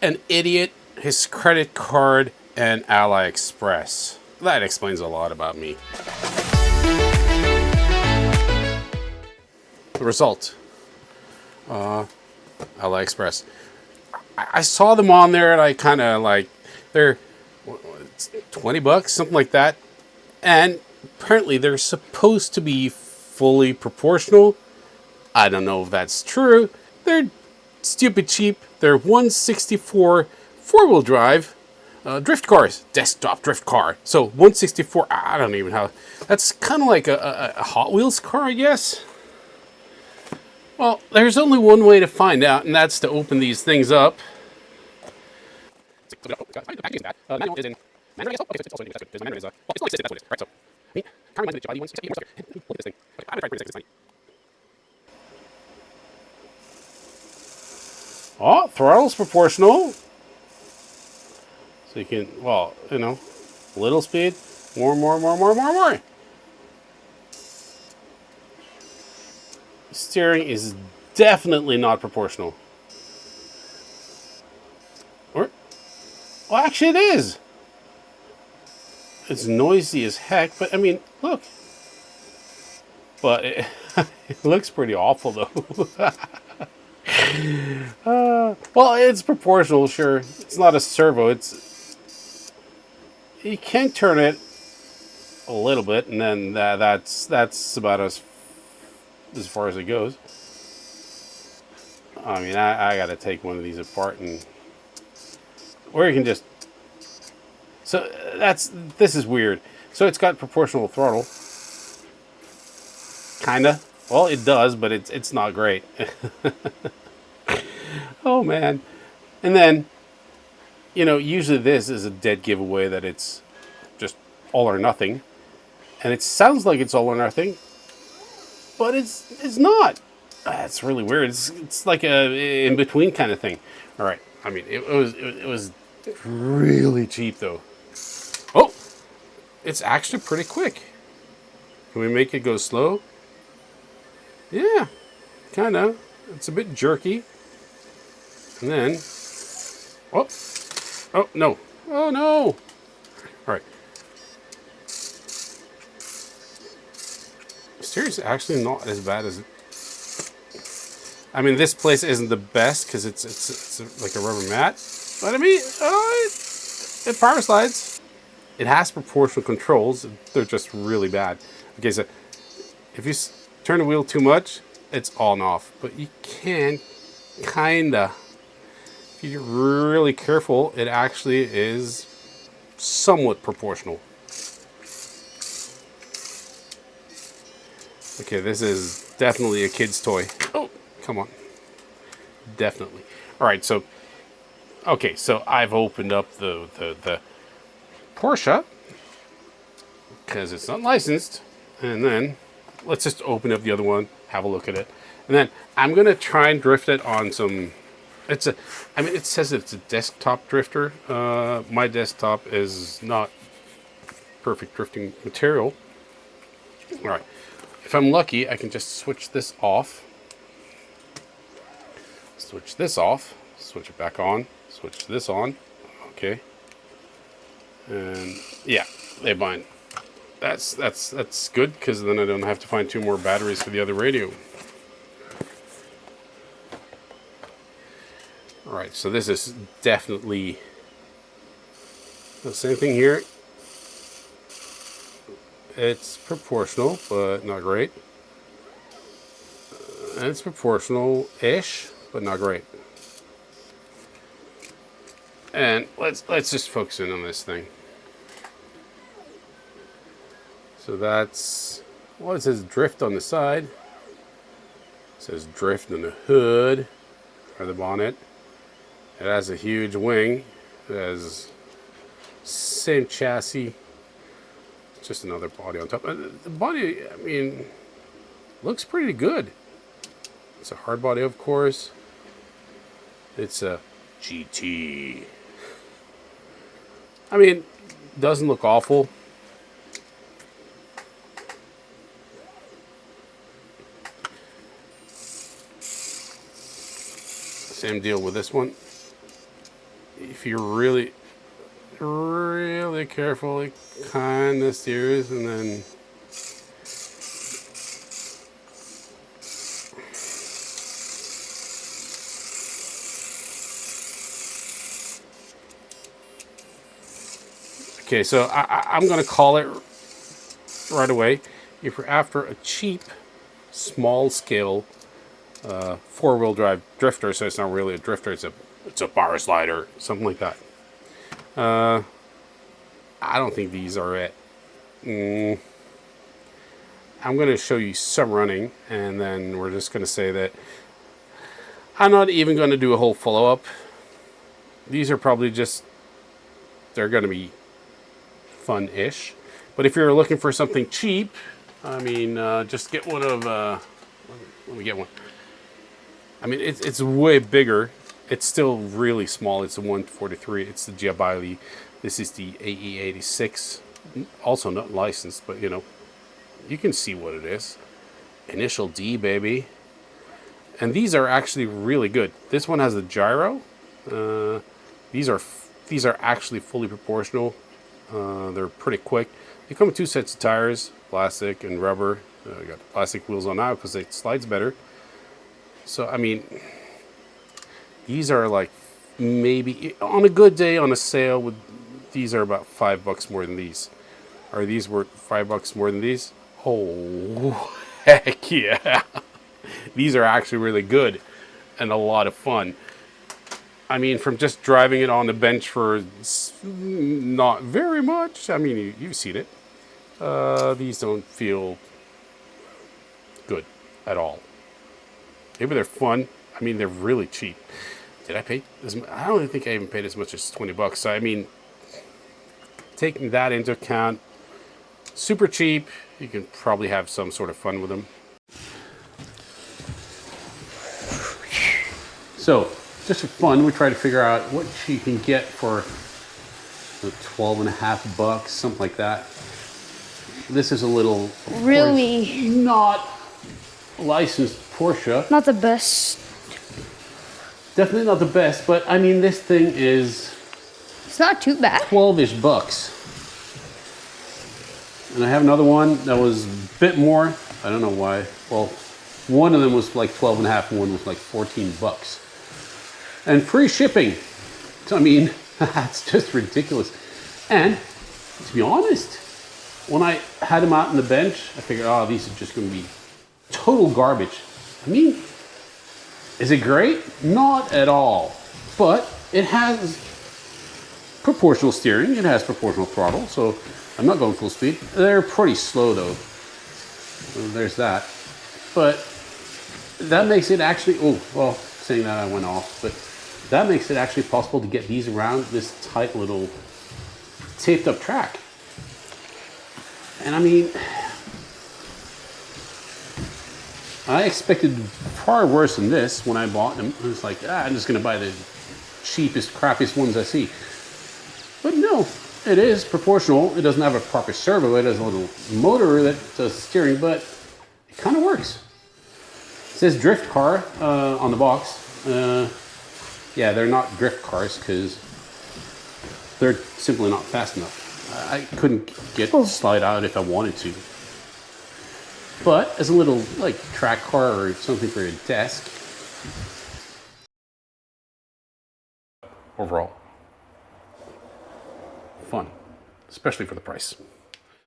an idiot, his credit card, and Aliexpress. That explains a lot about me. The result, Aliexpress. I saw them on there and I kind of like, they're $20, something like that. And apparently they're supposed to be fully proportional. I don't know if that's true. They're stupid cheap. They're 164 four-wheel drive drift cars, desktop drift car. So 164, I don't even know. That's kind of like a Hot Wheels car, I guess. Well, there's only one way to find out, and that's to open these things up. Oh, throttle's proportional. So you can, well, you know, little speed, more. Steering is definitely not proportional. Or, well, actually it is. It's noisy as heck, but I mean, look. But it, it looks pretty awful though. Well, it's proportional, sure. It's not a servo. You can turn it a little bit, and then that's about as far as it goes. I mean, I got to take one of these apart, and or you can just. So this is weird. So it's got proportional throttle, kinda. Well, it does, but it's not great. Oh man, and then, you know, usually this is a dead giveaway that it's just all or nothing, and it sounds like it's all or nothing, but it's not. It's really weird. It's like a in between kind of thing. All right, I mean it was really cheap though. Oh, it's actually pretty quick. Can we make it go slow? Yeah, kind of. It's a bit jerky. And then, oh no, oh no. All right. Seriously, actually not as bad as it. I mean, this place isn't the best because it's like a rubber mat. But I mean, it power slides. It has proportional controls. They're just really bad. Okay, so if you turn the wheel too much, it's on and off. But you can kinda. If you're really careful, it actually is somewhat proportional. Okay, this is definitely a kid's toy. Oh, come on. Definitely. All right, so, okay, so I've opened up the Porsche because it's not licensed. And then let's just open up the other one, have a look at it. And then I'm going to try and drift it on some. I mean, it says it's a desktop drifter. My desktop is not perfect drifting material. All right. If I'm lucky, I can just switch this off. Switch this off. Switch it back on. Switch this on. Okay. And yeah, they bind. That's good because then I don't have to find 2 more batteries for the other radio. Alright, so this is definitely the same thing here. It's proportional, but not great. And it's proportional-ish, but not great. And let's just focus in on this thing. So that's, well, it says drift on the side. It says drift on the hood or the bonnet. It has a huge wing. It has same chassis. Just another body on top. The body, I mean, looks pretty good. It's a hard body, of course. It's a GT. I mean, doesn't look awful. Same deal with this one. if you're really, really careful, it kind of steers, and then okay, so I'm going to call it right away. If you're after a cheap, small-scale four-wheel drive drifter, so it's not really a drifter, it's a bar slider, something like that. I don't think these are it. I'm going to show you some running, and then we're just going to say that I'm not even going to do a whole follow-up. These are probably just, they're going to be fun-ish. But if you're looking for something cheap, I mean, just get one of, let me get one. I mean, it's way bigger. It's still really small. It's a 143. It's the Giabili. This is the AE86. Also not licensed, but you know, you can see what it is. Initial D, baby. And these are actually really good. This one has a gyro. These are actually fully proportional. They're pretty quick. They come with 2 sets of tires, plastic and rubber. I got the plastic wheels on now because it slides better. So I mean, these are like maybe on a good day on a sale. These are about $5 more than these. Are these worth $5 more than these? Oh, heck yeah! These are actually really good and a lot of fun. I mean, from just driving it on the bench for not very much. I mean, you've seen it. These don't feel good at all. Maybe they're fun. I mean, they're really cheap. Did I pay this? I don't think I even paid as much as $20. So I mean, taking that into account, super cheap. You can probably have some sort of fun with them. So, just for fun, we try to figure out what you can get for $12.50, something like that. This is a little, really not licensed Porsche. not the best. Definitely not the best, but I mean, this thing is, It's not too bad. 12-ish bucks. And I have another one that was a bit more. I don't know why. Well, one of them was like 12.5 and one was like $14. And free shipping. So, I mean, that's just ridiculous. And to be honest, when I had them out on the bench, I figured, oh, these are just going to be total garbage. I mean, is it great? Not at all. But it has proportional steering. It has proportional throttle. So I'm not going full speed. They're pretty slow though. So there's that. But that makes it actually, oh, well, saying that I went off, but that makes it actually possible to get these around this tight little taped up track. And I mean, I expected far worse than this when I bought them. I was like, I'm just going to buy the cheapest, crappiest ones I see. But no, it is proportional. It doesn't have a proper servo. It has a little motor that does steering, but it kind of works. It says drift car on the box. Yeah, they're not drift cars because they're simply not fast enough. I couldn't get slide out if I wanted to. But as a little like track car or something for your desk. Overall, fun, especially for the price.